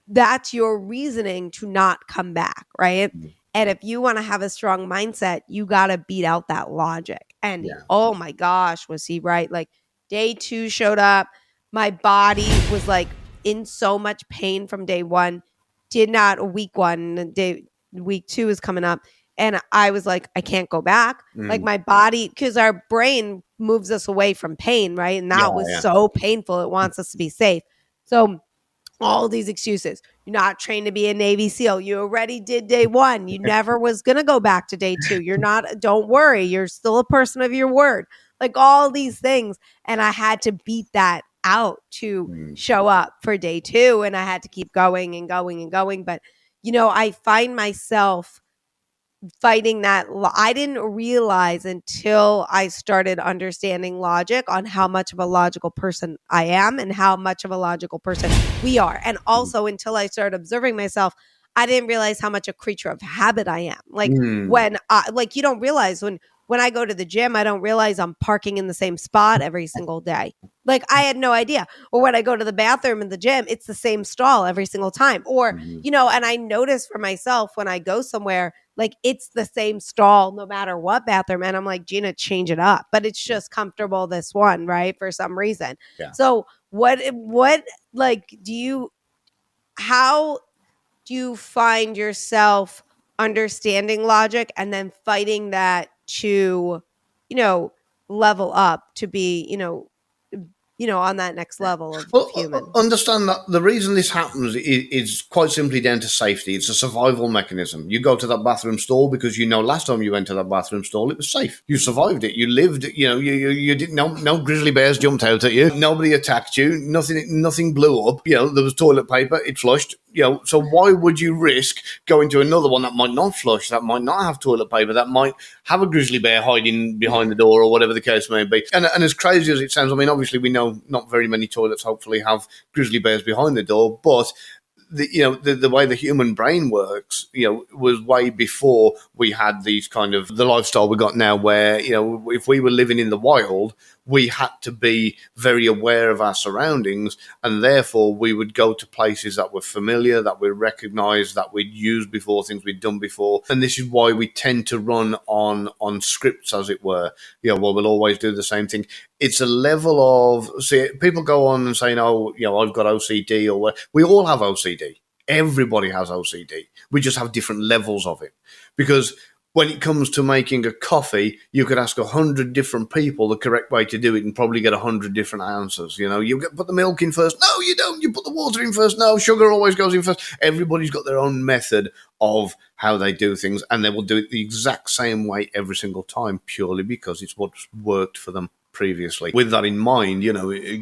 that's your reasoning to not come back, right? And if you want to have a strong mindset, you got to beat out that logic. And oh my gosh, was he right? Like day two showed up. My body was like in so much pain from day one. Did not week one, week two is coming up. And I was like, I can't go back. Like my body, because our brain moves us away from pain, right? And that was so painful. It wants us to be safe. So all these excuses. You're not trained to be a Navy SEAL. You already did day one. You never was going to go back to day two. You're not, don't worry. You're still a person of your word. Like all these things. And I had to beat that out to show up for day two. And I had to keep going and going and going. But, you know, I find myself fighting that. I didn't realize until I started understanding logic on how much of a logical person I am and how much of a logical person we are. And also until I started observing myself, I didn't realize how much a creature of habit I am. Like when like you don't realize when I go to the gym, I don't realize I'm parking in the same spot every single day. Like I had no idea. Or when I go to the bathroom in the gym, it's the same stall every single time. Or, you know, and I notice for myself when I go somewhere, like it's the same stall no matter what bathroom. And I'm like, Gina, change it up. But it's just comfortable, this one, right? For some reason. So what like how do you find yourself understanding logic and then fighting that to, you know, level up to be, you know, on that next level of human? Understand that the reason this happens is quite simply down to safety. It's a survival mechanism. You go to that bathroom stall because you know last time you went to that bathroom stall, it was safe. You survived it. You lived. You know, you didn't. No grizzly bears jumped out at you. Nobody attacked you. Nothing blew up. You know, there was toilet paper. It flushed. You know, so why would you risk going to another one that might not flush, that might not have toilet paper, that might have a grizzly bear hiding behind the door or whatever the case may be? And as crazy as it sounds, I mean, obviously we know not very many toilets hopefully have grizzly bears behind the door, but the way the human brain works, was way before we had these kind of the lifestyle we got now, where if we were living in the wild, we had to be very aware of our surroundings, and therefore we would go to places that were familiar, that we recognized, that we'd used before, things we'd done before. And this is why we tend to run on scripts, as it were. We'll always do the same thing. It's a level of, see, people go on and saying, I've got OCD, or what. We all have OCD. Everybody has OCD. We just have different levels of it. Because when it comes to making a coffee, you could ask 100 different people the correct way to do it and probably get 100 different answers. You put the milk in first. No, you don't. You put the water in first. No, sugar always goes in first. Everybody's got their own method of how they do things, and they will do it the exact same way every single time, purely because it's what's worked for them previously. With that in mind,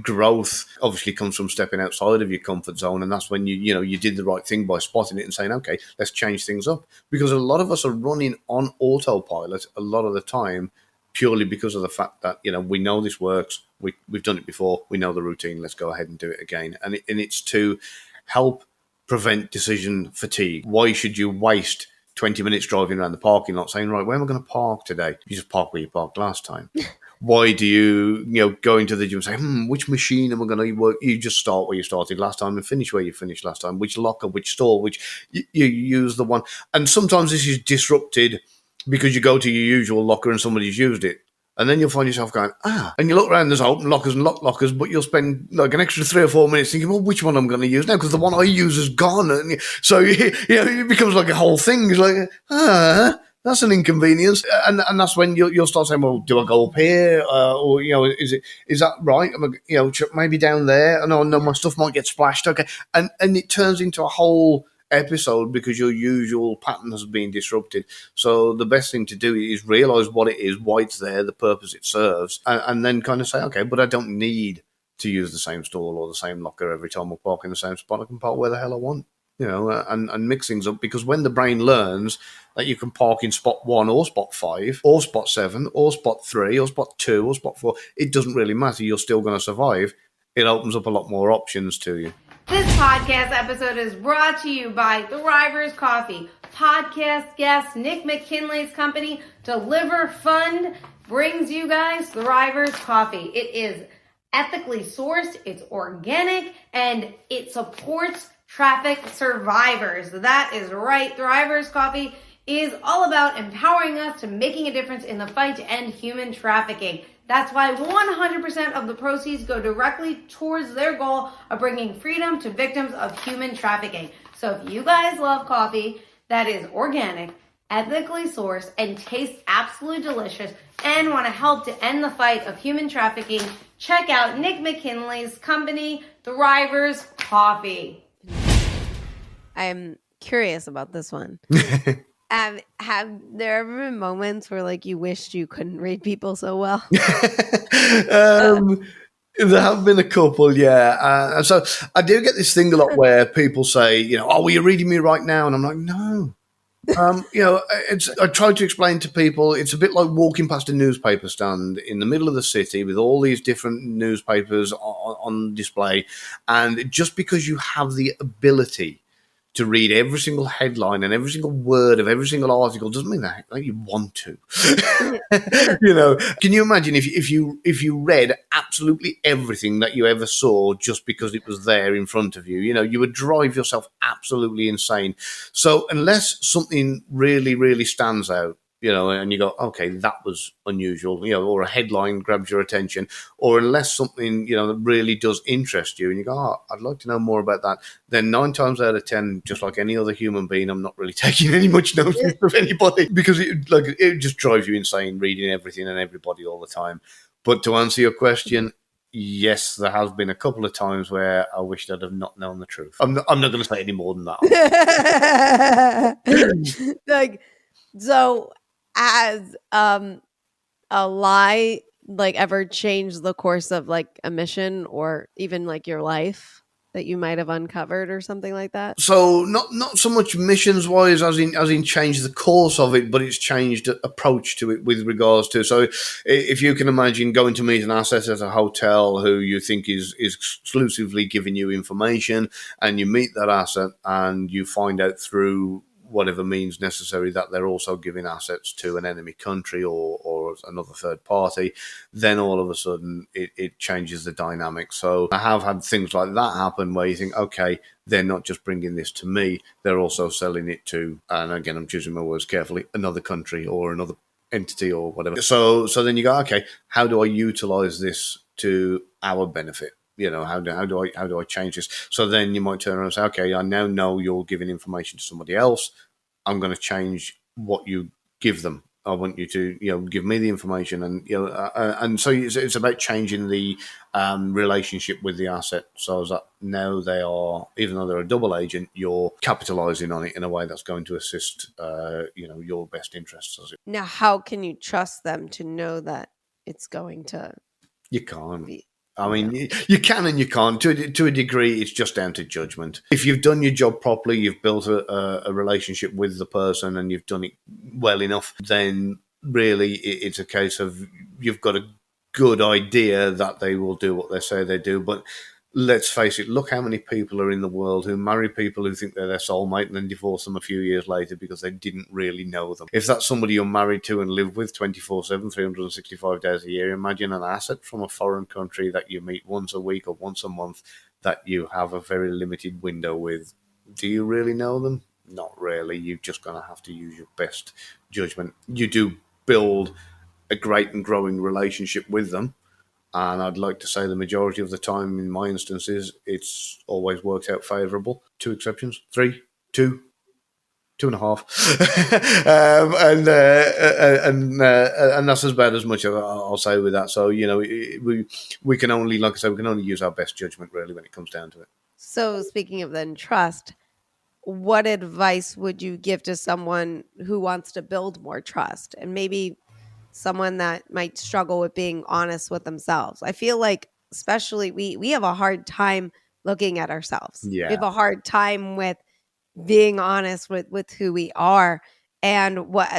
growth obviously comes from stepping outside of your comfort zone, and that's when you did the right thing by spotting it and saying, okay, let's change things up. Because a lot of us are running on autopilot a lot of the time, purely because of the fact that we know this works, we've done it before, we know the routine, let's go ahead and do it again. And it's to help prevent decision fatigue. Why should you waste 20 minutes driving around the parking lot saying, right, where am I going to park today? You just park where you parked last time. Why do you go into the gym and say, which machine am I going to work? You just start where you started last time and finish where you finished last time. Which locker, which store, which you use the one. And sometimes this is disrupted because you go to your usual locker and somebody's used it. And then you'll find yourself going, and you look around, there's open lockers and locked lockers, but you'll spend like an extra 3 or 4 minutes thinking, well, which one I'm going to use now? Because the one I use is gone. And so, it becomes like a whole thing. It's like, that's an inconvenience. And that's when you'll start saying, well, do I go up here? Or, is that right? Maybe down there? Oh, no, my stuff might get splashed. Okay. And it turns into a whole episode because your usual pattern has been disrupted. So the best thing to do is realize what it is, why it's there, the purpose it serves, and then kind of say, okay, but I don't need to use the same stall or the same locker every time I park in the same spot. I can park where the hell I want. and mix things up, because when the brain learns that you can park in spot 1 or spot 5 or spot 7 or spot 3 or spot 2 or spot 4, it doesn't really matter. You're still going to survive. It opens up a lot more options to you. This podcast episode is brought to you by Thrivers Coffee. Podcast guest Nick McKinley's company, Deliver Fund, brings you guys Thrivers Coffee. It is ethically sourced, it's organic, and it supports traffic survivors. That is right. Thrivers Coffee is all about empowering us to making a difference in the fight to end human trafficking. That's why 100% of the proceeds go directly towards their goal of bringing freedom to victims of human trafficking. So if you guys love coffee that is organic, ethically sourced, and tastes absolutely delicious, and want to help to end the fight of human trafficking, check out Nick McKinley's company, Thrivers Coffee. I'm curious about this one. Have there ever been moments where like you wished you couldn't read people so well? There have been a couple, yeah. And so I do get this thing a lot where people say, oh, well, you're reading me right now. And I'm like, no. I try to explain to people, it's a bit like walking past a newspaper stand in the middle of the city with all these different newspapers on display. And just because you have the ability to read every single headline and every single word of every single article doesn't mean that you want to. Can you imagine if you read absolutely everything that you ever saw just because it was there in front of you? You would drive yourself absolutely insane. So unless something really, really stands out, and you go, okay, that was unusual, or a headline grabs your attention, or unless something, that really does interest you and you go, oh, I'd like to know more about that, then 9 times out of 10, just like any other human being, I'm not really taking any much notice of anybody, because it just drives you insane reading everything and everybody all the time. But to answer your question, yes, there has been a couple of times where I wished I'd have not known the truth. I'm not going to say any more than that. So has a lie ever changed the course of a mission or even your life that you might have uncovered or something like that? So not so much missions wise as in change the course of it, but it's changed approach to it with regards to. So if you can imagine going to meet an asset at a hotel who you think is exclusively giving you information, and you meet that asset and you find out through whatever means necessary that they're also giving assets to an enemy country or another third party, then all of a sudden it changes the dynamic. So I have had things like that happen where you think, okay, they're not just bringing this to me, they're also selling it to, and again, I'm choosing my words carefully, another country or another entity or whatever. So then you go, okay, how do I utilize this to our benefit? How do I change this? So then you might turn around and say, okay, I now know you're giving information to somebody else. I'm going to change what you give them. I want you to, give me the information, and so it's about changing the relationship with the asset, so that now they are, even though they're a double agent, you're capitalizing on it in a way that's going to assist, your best interests. Now, how can you trust them to know that it's going to? You can't. I mean, you can and you can't. To a degree, it's just down to judgment. If you've done your job properly, you've built a relationship with the person and you've done it well enough, then really it's a case of you've got a good idea that they will do what they say they do. But let's face it, look how many people are in the world who marry people who think they're their soulmate and then divorce them a few years later because they didn't really know them. If that's somebody you're married to and live with 24/7, 365 days a year, imagine an asset from a foreign country that you meet once a week or once a month that you have a very limited window with. Do you really know them? Not really. You're just going to have to use your best judgment. You do build a great and growing relationship with them. And I'd like to say the majority of the time, in my instances, it's always worked out favourable. 2 exceptions, 3, 2, 2.5, and that's about as much as I'll say with that. So we can only, like I said, we can only use our best judgment really when it comes down to it. So speaking of then trust, what advice would you give to someone who wants to build more trust, and maybe someone that might struggle with being honest with themselves? I feel like especially we have a hard time looking at ourselves. Yeah. We have a hard time with being honest with who we are. And what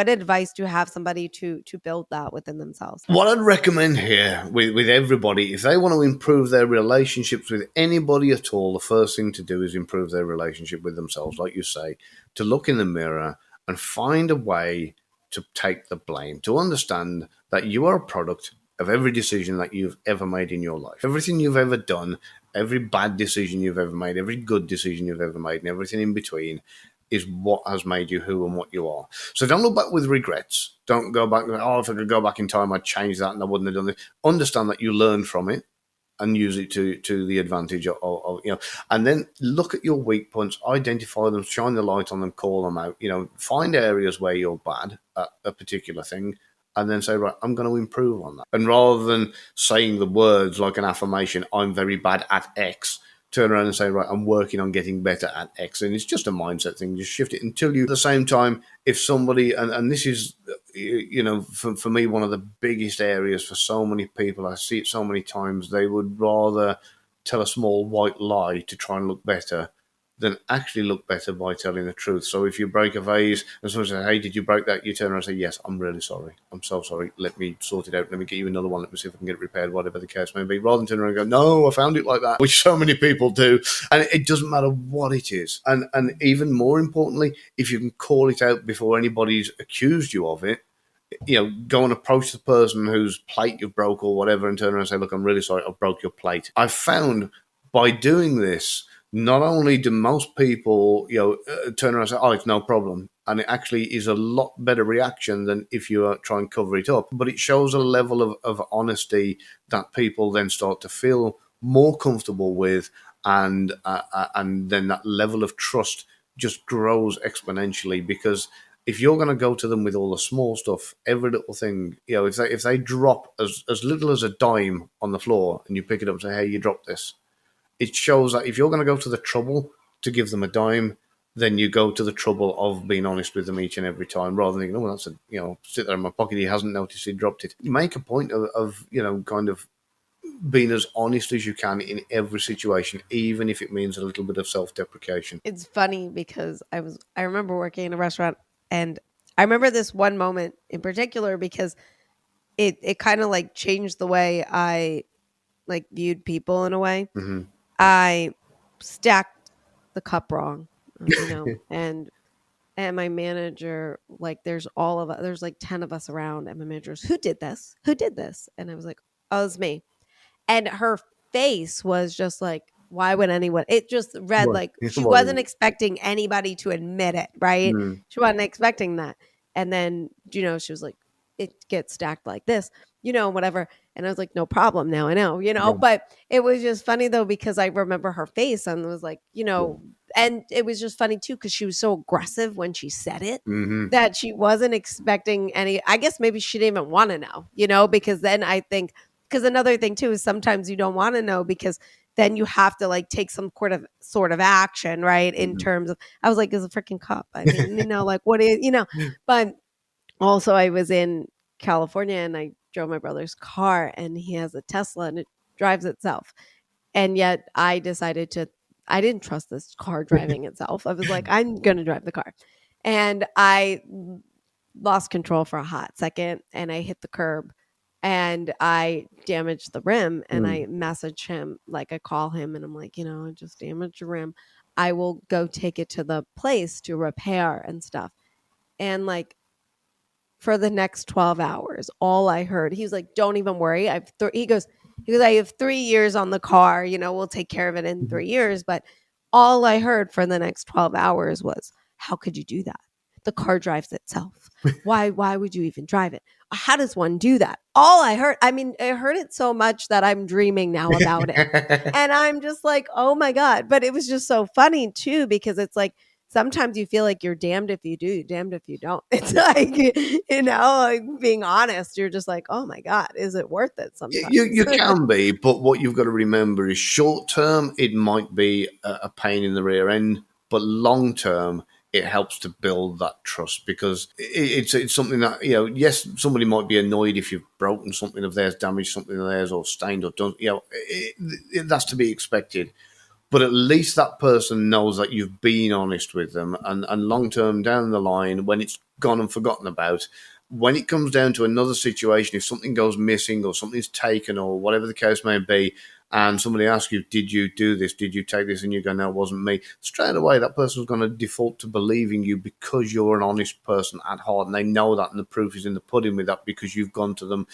advice do you have somebody to build that within themselves? What I'd recommend here with everybody, if they want to improve their relationships with anybody at all, the first thing to do is improve their relationship with themselves, like you say, to look in the mirror and find a way to take the blame, to understand that you are a product of every decision that you've ever made in your life. Everything you've ever done, every bad decision you've ever made, every good decision you've ever made, and everything in between is what has made you who and what you are. So don't look back with regrets. Don't go back, oh, if I could go back in time, I'd change that and I wouldn't have done this. Understand that you learned from it and use it to the advantage of and then look at your weak points, identify them, shine the light on them, call them out, find areas where you're bad at a particular thing, and then say, right, I'm going to improve on that. And rather than saying the words like an affirmation, I'm very bad at X, turn around and say, right, I'm working on getting better at X. And it's just a mindset thing. Just shift it until you, at the same time, if somebody, and this is, for me, one of the biggest areas for so many people, I see it so many times, they would rather tell a small white lie to try and look better than actually look better by telling the truth. So if you break a vase and someone says, hey, did you break that? You turn around and say, yes, I'm really sorry. I'm so sorry. Let me sort it out. Let me get you another one. Let me see if I can get it repaired, whatever the case may be. Rather than turn around and go, no, I found it like that, which so many people do. And it doesn't matter what it is. And even more importantly, if you can call it out before anybody's accused you of it, go and approach the person whose plate you broke or whatever and turn around and say, look, I'm really sorry, I broke your plate. I've found by doing this, not only do most people, turn around and say, oh, it's no problem. And it actually is a lot better reaction than if you try and cover it up. But it shows a level of honesty that people then start to feel more comfortable with. And then that level of trust just grows exponentially, because if you're going to go to them with all the small stuff, every little thing, if they drop as little as a dime on the floor and you pick it up and say, hey, you dropped this, it shows that if you're going to go to the trouble to give them a dime, then you go to the trouble of being honest with them each and every time, rather than thinking, oh, that's sit there in my pocket, he hasn't noticed he dropped it. Make a point of kind of being as honest as you can in every situation, even if it means a little bit of self-deprecation. It's funny because I remember working in a restaurant, and I remember this one moment in particular because it kind of like changed the way I like viewed people in a way. Mm-hmm. I stacked the cup wrong, and my manager, like, there's like 10 of us around, and my manager's, who did this? Who did this? And I was like, oh, it's me. And her face was just like, why would anyone? It just read Well, like she wasn't expecting anybody to admit it, right? Mm. She wasn't expecting that. And then, she was like, it gets stacked like this, whatever. And I was like, no problem. Now I know, Yeah. But it was just funny though, because I remember her face and was like, and it was just funny too, because she was so aggressive when she said it, Mm-hmm. that she wasn't expecting any. I guess maybe she didn't even want to know, because then I think, because another thing too is sometimes you don't want to know, because then you have to like take some sort of action, right? In terms of, I was like, it's a freaking cup. I mean, like, what is, but also I was in California and I drove my brother's car, and he has a Tesla and it drives itself. And yet I didn't trust this car driving itself. I was like, I'm going to drive the car. And I lost control for a hot second, and I hit the curb, and I damaged the rim. And I message him, like I call him and I'm like, I just damaged the rim. I will go take it to the place to repair and stuff. And like, for the next 12 hours, all I heard, he was like, don't even worry. He goes, I have 3 years on the car, we'll take care of it in 3 years. But all I heard for the next 12 hours was, how could you do that? The car drives itself. Why would you even drive it? How does one do that? All I heard, I heard it so much that I'm dreaming now about it. And I'm just like, oh my God. But it was just so funny too, because it's like, sometimes you feel like you're damned if you do, damned if you don't. It's like, like being honest, you're just like, oh my God, is it worth it sometimes? You can be, but what you've got to remember is short term, it might be a pain in the rear end, but long term, it helps to build that trust, because it's something that, yes, somebody might be annoyed if you've broken something of theirs, damaged something of theirs, or stained or done, that's to be expected. but at least that person knows that you've been honest with them, and long term down the line, when it's gone and forgotten about, when it comes down to another situation, if something goes missing or something's taken or whatever the case may be, and somebody asks you, did you do this? Did you take this? And you go, no, it wasn't me. Straight away, that person's going to default to believing you because you're an honest person at heart. And they know that. And the proof is in the pudding with that, because you've gone to them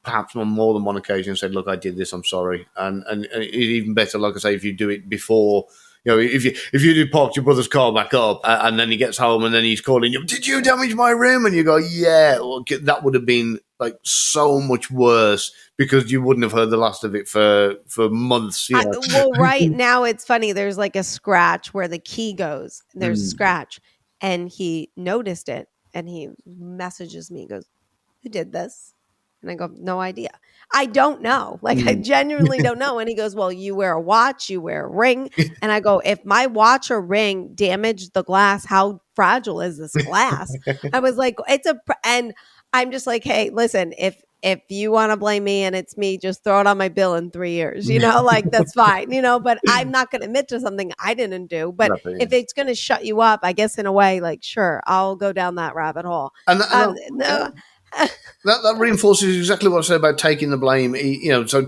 perhaps on more than one occasion and said, look, I did this, I'm sorry. And it's even better, like I say, if you do it before. You know, if you do park your brother's car back up, and then he gets home and then he's calling you, did you damage my rim? And you go, yeah, well, that would have been like so much worse, because you wouldn't have heard the last of it for months. You know? Well, right now it's funny. There's like a scratch where the key goes. There's a scratch, and he noticed it, and he messages me, goes, who did this? And I go, no idea. I don't know. Like, I genuinely don't know. And he goes, well, you wear a watch, you wear a ring. And I go, if my watch or ring damaged the glass, how fragile is this glass? I was like, and I'm just like, hey, listen, if you want to blame me and it's me, just throw it on my bill in 3 years, like that's fine, but I'm not going to admit to something I didn't do. But if it's going to shut you up, I guess in a way, like, sure, I'll go down that rabbit hole. No. That reinforces exactly what I said about taking the blame. So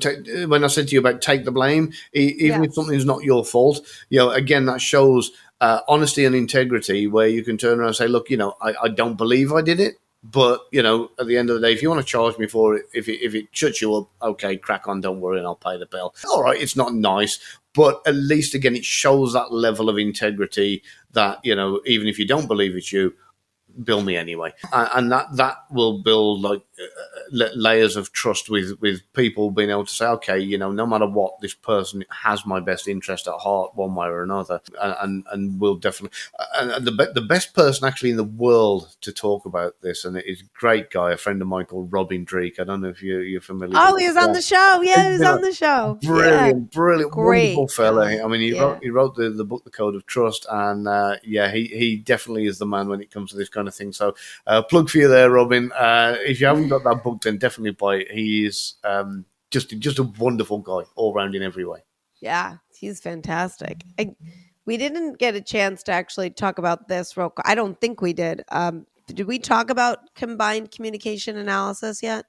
when I said to you about take the blame, even if something's not your fault, again, that shows honesty and integrity, where you can turn around and say, look, I don't believe I did it, but at the end of the day, if you want to charge me for it, if it shuts you up, okay, crack on, don't worry, and I'll pay the bill. All right, it's not nice, but at least, again, it shows that level of integrity that, even if you don't believe it's you, bill me anyway, and that will build like layers of trust with people, being able to say, okay, no matter what, this person has my best interest at heart one way or another, and will definitely. And the best person actually in the world to talk about this, and it's a great guy, a friend of mine called Robin Dreek. I don't know if you're familiar. Oh, he was on the show. Yeah, he was on the show. Brilliant, Great, wonderful fella. guy. I mean, he wrote the book, The Code of Trust, and he definitely is the man when it comes to this kind of thing. So plug for you there, Robin. If you haven't got that book, then definitely buy it. He is just a wonderful guy all round in every way. Yeah, he's fantastic. We didn't get a chance to actually talk about this real quick. I don't think we did. Did we talk about combined communication analysis yet?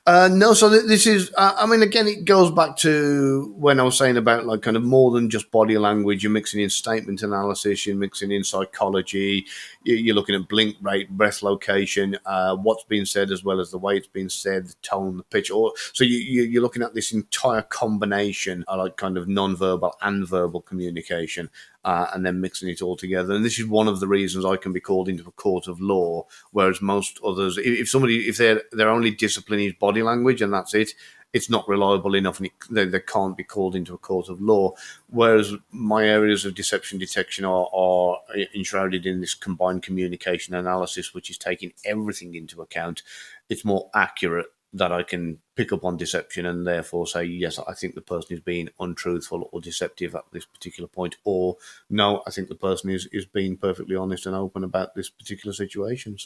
No, so this is, again, it goes back to when I was saying about like kind of more than just body language. You're mixing in statement analysis, you're mixing in psychology, you're looking at blink rate, breath location, what's being said as well as the way it's being said, the tone, the pitch. So you're looking at this entire combination, like kind of non-verbal and verbal communication. And then mixing it all together. And this is one of the reasons I can be called into a court of law, whereas most others, if their only discipline is body language and that's it, it's not reliable enough, and they can't be called into a court of law. Whereas my areas of deception detection are enshrouded in this combined communication analysis, which is taking everything into account. It's more accurate that I can pick up on deception and therefore say, yes, I think the person is being untruthful or deceptive at this particular point, or no, I think the person is being perfectly honest and open about this particular situation.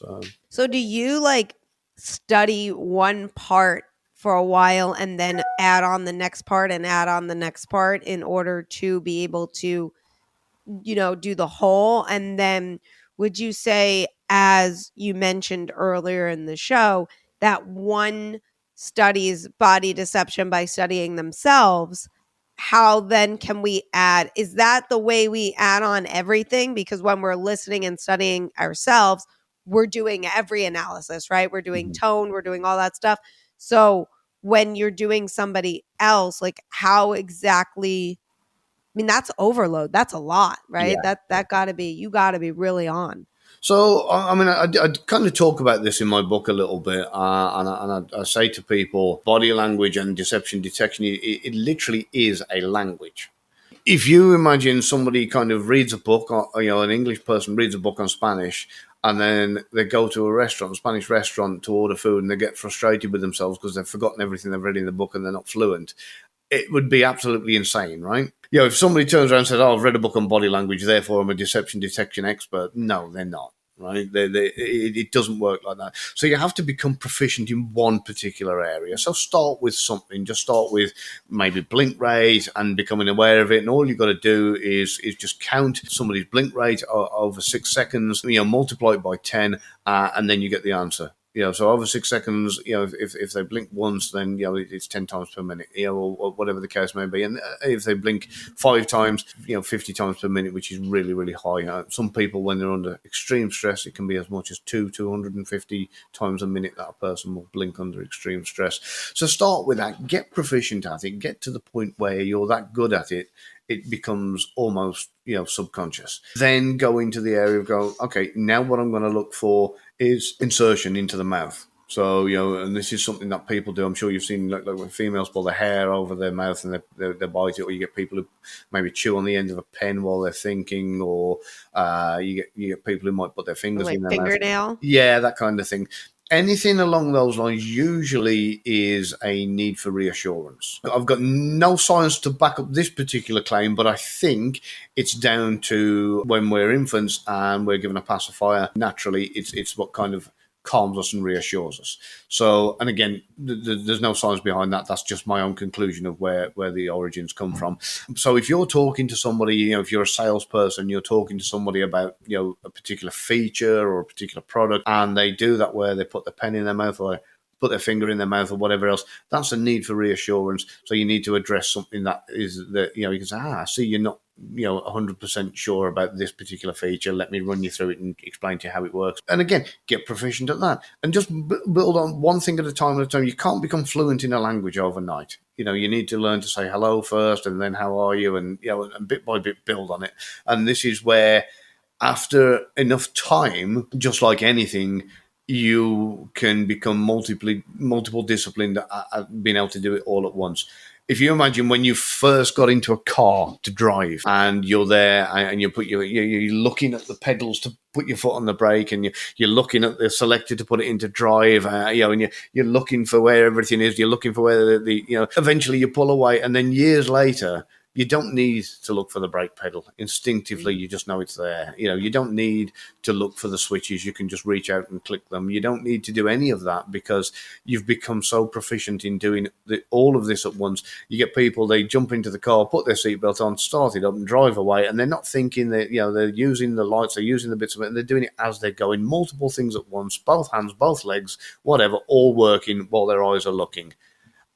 So do you like study one part for a while and then add on the next part and add on the next part in order to be able to, do the whole? And then would you say, as you mentioned earlier in the show, that one studies body deception by studying themselves, how then can we add? Is that the way we add on everything? Because when we're listening and studying ourselves, we're doing every analysis, right? We're doing tone, we're doing all that stuff. So when you're doing somebody else, like how exactly? I mean, that's overload. That's a lot, right? Yeah. That gotta be, you gotta be really on. So, I kind of talk about this in my book a little bit, and I say to people, body language and deception detection, it literally is a language. If you imagine somebody kind of reads a book, or, an English person reads a book on Spanish, and then they go to a Spanish restaurant to order food, and they get frustrated with themselves because they've forgotten everything they've read in the book and they're not fluent. It would be absolutely insane, right? If somebody turns around and says, I've read a book on body language, therefore I'm a deception detection expert. No, they're not. right? It doesn't work like that. So you have to become proficient in one particular area. So start with something. Just start with maybe blink rate and becoming aware of it. And all you've got to do is just count somebody's blink rate over 6 seconds, multiply it by 10, and then you get the answer. So over 6 seconds, if they blink once, then, it's 10 times per minute, or whatever the case may be. And if they blink 5 times, 50 times per minute, which is really, really high. Some people, when they're under extreme stress, it can be as much as 250 times a minute that a person will blink under extreme stress. So start with that, get proficient at it, get to the point where you're that good at it, it becomes almost, subconscious. Then go into the area of okay, now what I'm going to look for is insertion into the mouth. So, and this is something that people do. I'm sure you've seen, like when females pull their hair over their mouth and they bite it, or you get people who maybe chew on the end of a pen while they're thinking, or you get people who might put their fingers in their fingernail. mouth. Yeah, that kind of thing. Anything along those lines usually is a need for reassurance. I've got no science to back up this particular claim, but I think it's down to when we're infants and we're given a pacifier. Naturally, it's what kind of calms us and reassures us. So, and again, there's no science behind that. That's just my own conclusion of where the origins come from. So if you're talking to somebody, if you're a salesperson, you're talking to somebody about, a particular feature or a particular product, and they do that where they put the pen in their mouth or put their finger in their mouth or whatever else, that's a need for reassurance. So you need to address something that is that, you can say, I see you're not 100% sure about this particular feature. Let me run you through it and explain to you how it works. And again, get proficient at that. And just build on one thing at a time. You can't become fluent in a language overnight. You need to learn to say hello first and then how are you? And, and bit by bit build on it. And this is where, after enough time, just like anything, you can become multiple disciplined at being able to do it all at once. If you imagine when you first got into a car to drive and you're there and you're looking at the pedals to put your foot on the brake, and you're looking at the selector to put it into drive, and you're looking for where everything is, you're looking for where eventually you pull away, and then years later, you don't need to look for the brake pedal. Instinctively, you just know it's there. You don't need to look for the switches. You can just reach out and click them. You don't need to do any of that because you've become so proficient in doing all of this at once. You get people, they jump into the car, put their seatbelt on, start it up and drive away, and they're not thinking that, they're using the lights, they're using the bits of it, and they're doing it as they're going, multiple things at once, both hands, both legs, whatever, all working while their eyes are looking.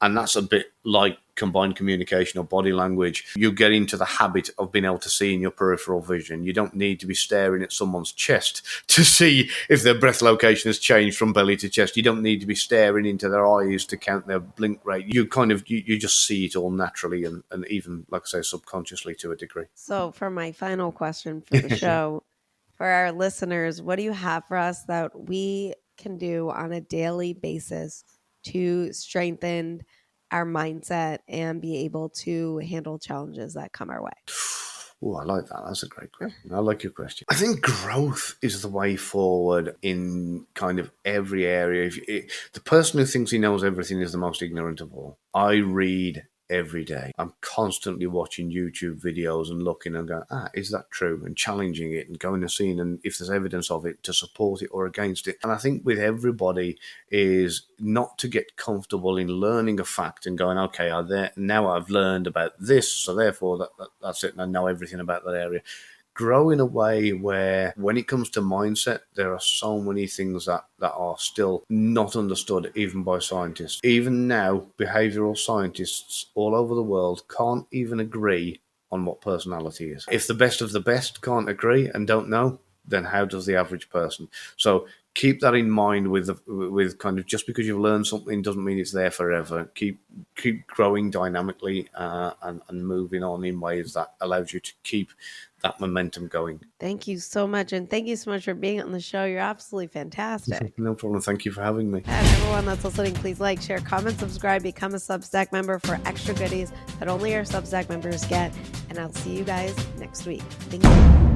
And that's a bit like combined communication or body language. You get into the habit of being able to see in your peripheral vision. You don't need to be staring at someone's chest to see if their breath location has changed from belly to chest. You don't need to be staring into their eyes to count their blink rate. You just see it all naturally and even, like I say, subconsciously to a degree. So for my final question for the show, for our listeners, what do you have for us that we can do on a daily basis to strengthen our mindset and be able to handle challenges that come our way? Oh, I like that. That's a great question. I like your question. I think growth is the way forward in kind of every area. The person who thinks he knows everything is the most ignorant of all. I read every day. I'm constantly watching YouTube videos and looking and going, is that true? And challenging it and going to see and if there's evidence of it to support it or against it. And I think with everybody is not to get comfortable in learning a fact and going, okay, now I've learned about this, so therefore that's it, and I know everything about that area. Grow in a way where when it comes to mindset, there are so many things that are still not understood even by scientists. Even now, behavioral scientists all over the world can't even agree on what personality is. If the best of the best can't agree and don't know, then how does the average person? So keep that in mind with kind of, just because you've learned something doesn't mean it's there forever. Keep growing dynamically and moving on in ways that allows you to keep that momentum going. Thank you so much. And thank you so much for being on the show. You're absolutely fantastic. No problem. Thank you for having me. And everyone that's listening, please like, share, comment, subscribe, become a Substack member for extra goodies that only our Substack members get. And I'll see you guys next week. Thank you.